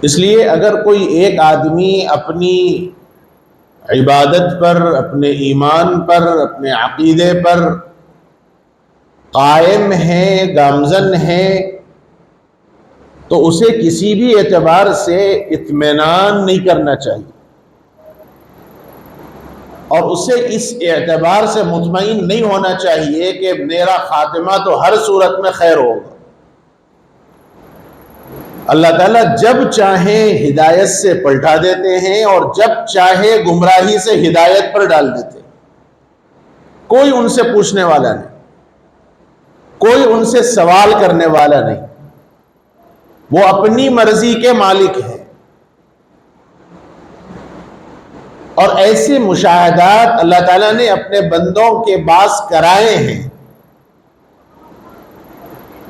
اس لیے اگر کوئی ایک آدمی اپنی عبادت پر، اپنے ایمان پر، اپنے عقیدے پر قائم ہے، گامزن ہے، تو اسے کسی بھی اعتبار سے اطمینان نہیں کرنا چاہیے، اور اسے اس اعتبار سے مطمئن نہیں ہونا چاہیے کہ میرا خاتمہ تو ہر صورت میں خیر ہوگا۔ اللہ تعالیٰ جب چاہیں ہدایت سے پلٹا دیتے ہیں اور جب چاہے گمراہی سے ہدایت پر ڈال دیتے ہیں۔ کوئی ان سے پوچھنے والا نہیں، کوئی ان سے سوال کرنے والا نہیں، وہ اپنی مرضی کے مالک ہیں۔ اور ایسے مشاہدات اللہ تعالیٰ نے اپنے بندوں کے باعث کرائے ہیں۔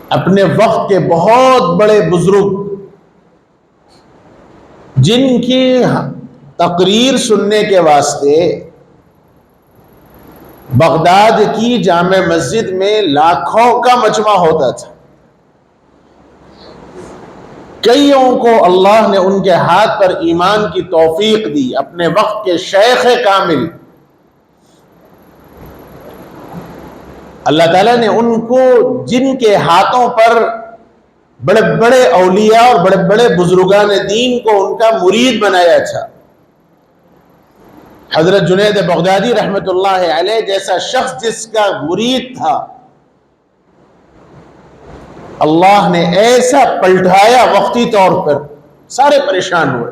اپنے وقت کے بہت بڑے بزرگ جن کی تقریر سننے کے واسطے بغداد کی جامع مسجد میں لاکھوں کا مجمع ہوتا تھا، کئیوں کو اللہ نے ان کے ہاتھ پر ایمان کی توفیق دی۔ اپنے وقت کے شیخ کامل اللہ تعالیٰ نے ان کو، جن کے ہاتھوں پر بڑے بڑے اولیاء اور بڑے بڑے بزرگان دین کو ان کا مرید بنایا تھا۔ حضرت جنید بغدادی رحمت اللہ علیہ جیسا شخص جس کا مرید تھا، اللہ نے ایسا پلٹایا وقتی طور پر، سارے پریشان ہوئے۔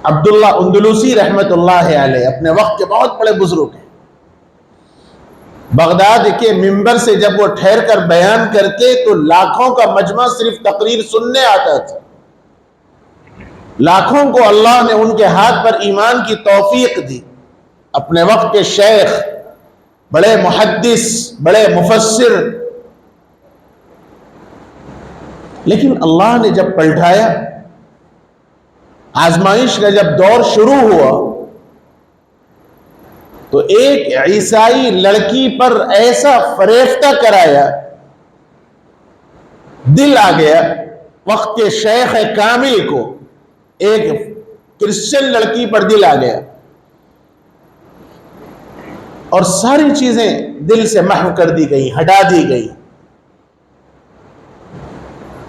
عبداللہ اندلوسی رحمت اللہ علیہ اپنے وقت کے بہت بڑے بزرگ ہیں، بغداد کے منبر سے جب وہ ٹھہر کر بیان کرتے تو لاکھوں کا مجمع صرف تقریر سننے آتا تھا۔ لاکھوں کو اللہ نے ان کے ہاتھ پر ایمان کی توفیق دی۔ اپنے وقت کے شیخ، بڑے محدث، بڑے مفسر، لیکن اللہ نے جب پلٹایا، آزمائش کا جب دور شروع ہوا تو ایک عیسائی لڑکی پر ایسا فریفتہ کرایا، دل آ گیا وقت کے شیخ کامل کو، ایک کرسچن لڑکی پر دل آ گیا اور ساری چیزیں دل سے محو کر دی گئی، ہٹا دی گئی۔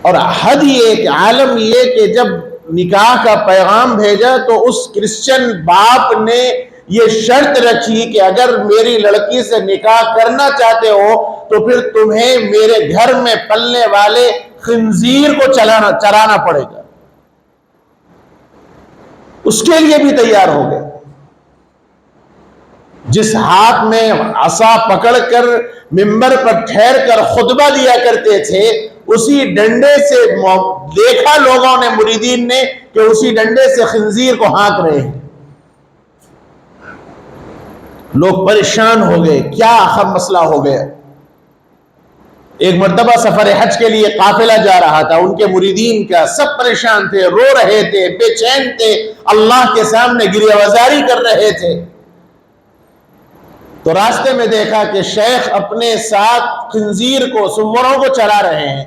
اور حد یہ کہ عالم یہ کہ جب نکاح کا پیغام بھیجا تو اس کرسچن باپ نے یہ شرط رکھی کہ اگر میری لڑکی سے نکاح کرنا چاہتے ہو تو پھر تمہیں میرے گھر میں پلنے والے خنزیر کو چرانا پڑے گا۔ اس کے لیے بھی تیار ہو گئے۔ جس ہاتھ میں عصا پکڑ کر منبر پر ٹھہر کر خطبہ دیا کرتے تھے، اسی ڈنڈے سے دیکھا لوگوں نے، مریدین نے، کہ اسی ڈنڈے سے خنزیر کو ہانک رہے ہیں۔ لوگ پریشان ہو گئے، کیا آخر مسئلہ ہو گیا۔ ایک مرتبہ سفر حج کے لیے قافلہ جا رہا تھا، ان کے مریدین کا سب پریشان تھے، رو رہے تھے، بے چین تھے، اللہ کے سامنے گریہ وزاری کر رہے تھے۔ تو راستے میں دیکھا کہ شیخ اپنے ساتھ خنزیر کو، سوروں کو چرا رہے ہیں۔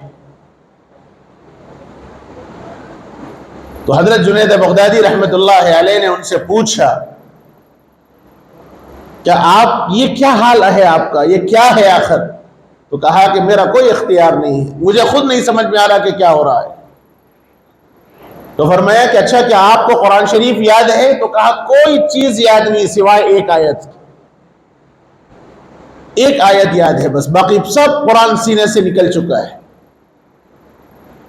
تو حضرت جنید بغدادی رحمت اللہ علیہ نے ان سے پوچھا کہ آپ یہ کیا حال ہے آپ کا، یہ کیا ہے آخر؟ تو کہا کہ میرا کوئی اختیار نہیں ہے، مجھے خود نہیں سمجھ میں آ رہا کہ کیا ہو رہا ہے۔ تو فرمایا کہ اچھا کیا آپ کو قرآن شریف یاد ہے؟ تو کہا کوئی چیز یاد نہیں سوائے ایک آیت، ایک آیت یاد ہے بس، باقی سب قرآن سینے سے نکل چکا ہے۔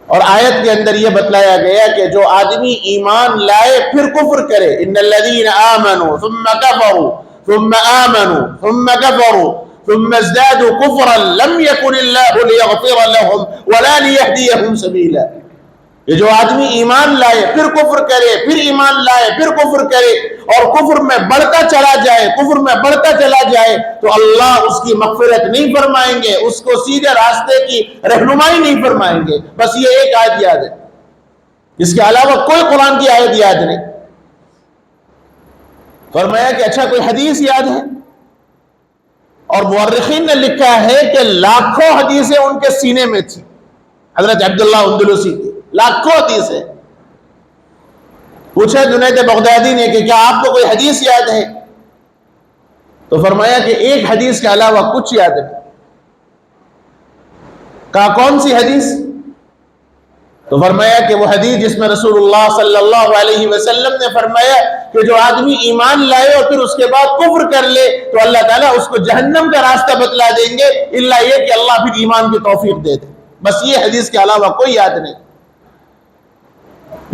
اور آیت کے اندر یہ بتلایا گیا کہ جو آدمی ایمان لائے پھر کفر کرے، ان الذین آمنوا ثم کفروا ثم آمنوا ثم كفروا ثم ازدادوا كفرا لم يكن الله ليغفر لهم ولا ليهديهم سبيلا۔ یہ جو آدمی ایمان لائے پھر کفر کرے، پھر ایمان لائے پھر کفر کرے اور کفر میں بڑھتا چلا جائے، کفر میں بڑھتا چلا جائے تو اللہ اس کی مغفرت نہیں فرمائیں گے، اس کو سیدھے راستے کی رہنمائی نہیں فرمائیں گے۔ بس یہ ایک آیت یاد ہے، اس کے علاوہ کوئی قرآن کی آیت یاد نہیں۔ فرمایا کہ اچھا کوئی حدیث یاد ہے؟ اور مورخین نے لکھا ہے کہ لاکھوں حدیثیں ان کے سینے میں تھی، حضرت عبداللہ اندلسی کی لاکھوں حدیث ہے. پوچھا جنید بغدادی نے کہ کیا آپ کو کوئی حدیث یاد ہے؟ تو فرمایا کہ ایک حدیث کے علاوہ کچھ یاد نہیں. کہا کون سی حدیث؟ تو فرمایا کہ وہ حدیث جس میں رسول اللہ صلی اللہ علیہ وسلم نے فرمایا کہ جو آدمی ایمان لائے اور پھر اس کے بعد کفر کر لے تو اللہ تعالیٰ اس کو جہنم کا راستہ بتلا دیں گے، الا یہ کہ اللہ پھر ایمان کی توفیق دے دے. بس یہ حدیث کے علاوہ کوئی یاد نہیں.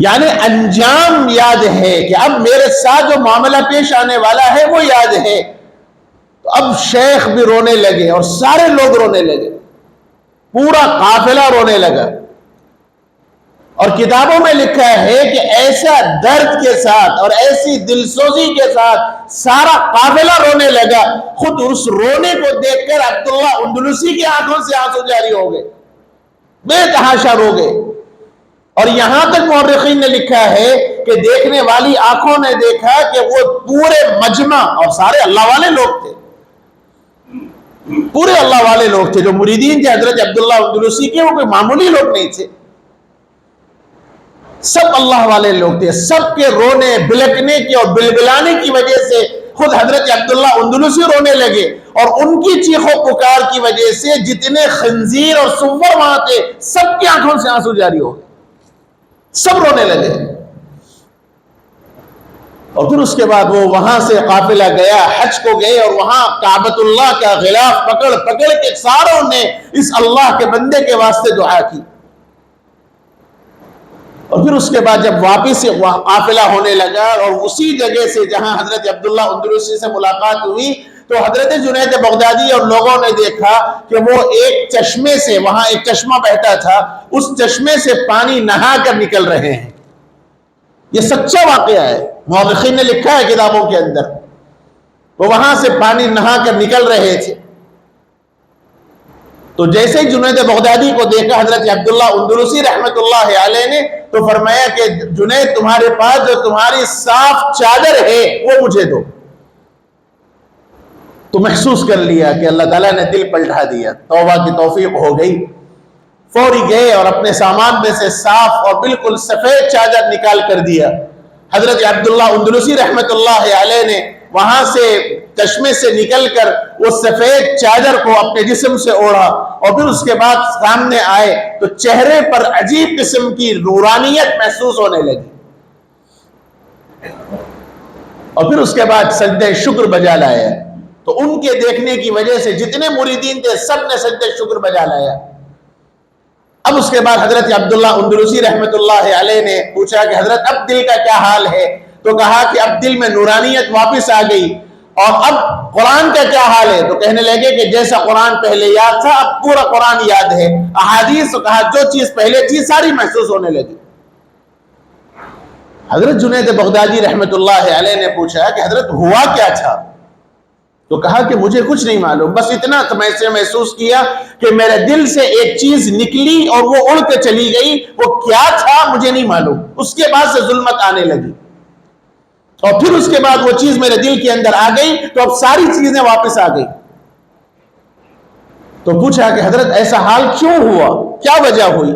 یعنی انجام یاد ہے کہ اب میرے ساتھ جو معاملہ پیش آنے والا ہے وہ یاد ہے. تو اب شیخ بھی رونے لگے اور سارے لوگ رونے لگے، پورا قافلہ رونے لگا. اور کتابوں میں لکھا ہے کہ ایسا درد کے ساتھ اور ایسی دلسوزی کے ساتھ سارا قافلہ رونے لگا. خود اس رونے کو دیکھ کر عبداللہ اندلسی کی آنکھوں سے آنسو جاری ہو گئے، بے تحاشا رو گئے. اور یہاں تک مورخین نے لکھا ہے کہ دیکھنے والی آنکھوں نے دیکھا کہ وہ پورے مجمع، اور سارے اللہ والے لوگ تھے، پورے اللہ والے لوگ تھے جو مریدین تھے حضرت عبداللہ اندلسی کے، وہ کوئی معمولی لوگ نہیں تھے، سب اللہ والے لوگ تھے. سب کے رونے بلکنے کی اور بلبلانے کی وجہ سے خود حضرت عبداللہ اندلسی رونے لگے، اور ان کی چیخ و پکار کی وجہ سے جتنے خنزیر اور سور وہاں تھے سب کی آنکھوں سے آنسو جاری ہو گئے، سب رونے لگے. اور پھر اس کے بعد وہ وہاں سے قافلہ گیا، حج کو گئے، اور وہاں کعبۃ اللہ کا غلاف پکڑ پکڑ کے ساروں نے اس اللہ کے بندے کے واسطے دعا کی. اور پھر اس کے بعد جب واپس قافلہ ہونے لگا اور اسی جگہ سے جہاں حضرت عبداللہ اندلسی سے ملاقات ہوئی تو حضرت جنید بغدادی اور لوگوں نے دیکھا کہ وہ ایک چشمے سے، وہاں ایک چشمہ بہتا تھا، اس چشمے سے پانی نہا کر نکل رہے ہیں. یہ سچا واقعہ ہے، مورخین نے لکھا ہے کتابوں کے اندر. وہ وہاں سے پانی نہا کر نکل رہے تھے. تو جیسے ہی جنید بغدادی کو دیکھا حضرت عبداللہ اندلسی رحمت اللہ علیہ نے تو فرمایا کہ جنید تمہارے پاس جو تمہاری صاف چادر ہے وہ مجھے دو. تو محسوس کر لیا کہ اللہ تعالیٰ نے دل پلٹا دیا، توبہ کی توفیق ہو گئی. فوری گئے اور اپنے سامان میں سے صاف اور بالکل سفید چادر نکال کر دیا. حضرت عبداللہ اندلسی رحمت اللہ علیہ نے وہاں سے چشمے سے نکل کر وہ سفید چادر کو اپنے جسم سے اوڑھا، اور پھر اس کے بعد سامنے آئے تو چہرے پر عجیب قسم کی نورانیت محسوس ہونے لگی. اور پھر اس کے بعد سجدہ شکر بجا لایا. تو ان کے دیکھنے کی وجہ سے جتنے مریدین تھے سب نے سجدہ شکر بجا لایا. اب اس کے بعد حضرت عبداللہ اندلسی رحمت اللہ علیہ نے پوچھا کہ حضرت اب دل کا کیا حال ہے؟ تو کہا کہ اب دل میں نورانیت واپس آ گئی. اور اب قرآن کا کیا حال ہے؟ تو کہنے لگے کہ جیسا قرآن پہلے یاد تھا اب پورا قرآن یاد ہے. احادیث کہا جو چیز پہلے تھی ساری محسوس ہونے لگی. حضرت جنید بغدادی رحمت اللہ علیہ نے پوچھا کہ حضرت ہوا کیا تھا؟ تو کہا کہ مجھے کچھ نہیں معلوم، بس اتنا میں سے محسوس کیا کہ میرے دل سے ایک چیز نکلی اور وہ اڑ کے چلی گئی، وہ کیا تھا مجھے نہیں معلوم. اس کے بعد سے ظلمت آنے لگی، اور پھر اس کے بعد وہ چیز میرے دل کے اندر آ گئی تو اب ساری چیزیں واپس آ گئی. تو پوچھا کہ حضرت ایسا حال کیوں ہوا، کیا وجہ ہوئی؟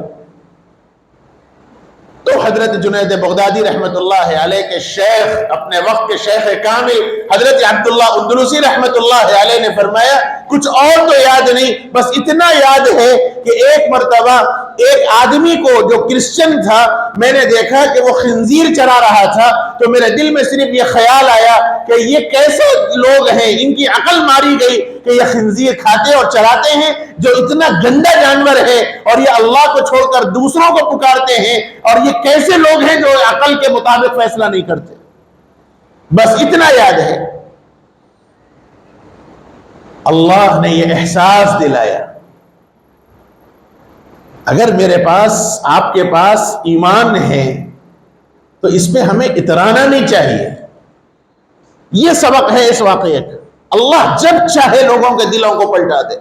تو حضرت جنید بغدادی رحمت اللہ علیہ کے شیخ، اپنے وقت کے شیخ کامل حضرت عبداللہ اندلسی رحمت اللہ علیہ نے فرمایا کچھ اور تو یاد نہیں، بس اتنا یاد ہے کہ ایک مرتبہ ایک آدمی کو جو کرسچن تھا میں نے دیکھا کہ وہ خنزیر چرا رہا تھا، تو میرے دل میں صرف یہ خیال آیا کہ یہ کیسے لوگ ہیں، ان کی عقل ماری گئی کہ یہ خنزیر کھاتے اور چراتے ہیں جو اتنا گندا جانور ہے، اور یہ اللہ کو چھوڑ کر دوسروں کو پکارتے ہیں، اور یہ کیسے لوگ ہیں جو عقل کے مطابق فیصلہ نہیں کرتے. بس اتنا یاد ہے. اللہ نے یہ احساس دلایا اگر میرے پاس آپ کے پاس ایمان ہے تو اس پہ ہمیں اترانا نہیں چاہیے. یہ سبق ہے اس واقعے کا. اللہ جب چاہے لوگوں کے دلوں کو پلٹا دے.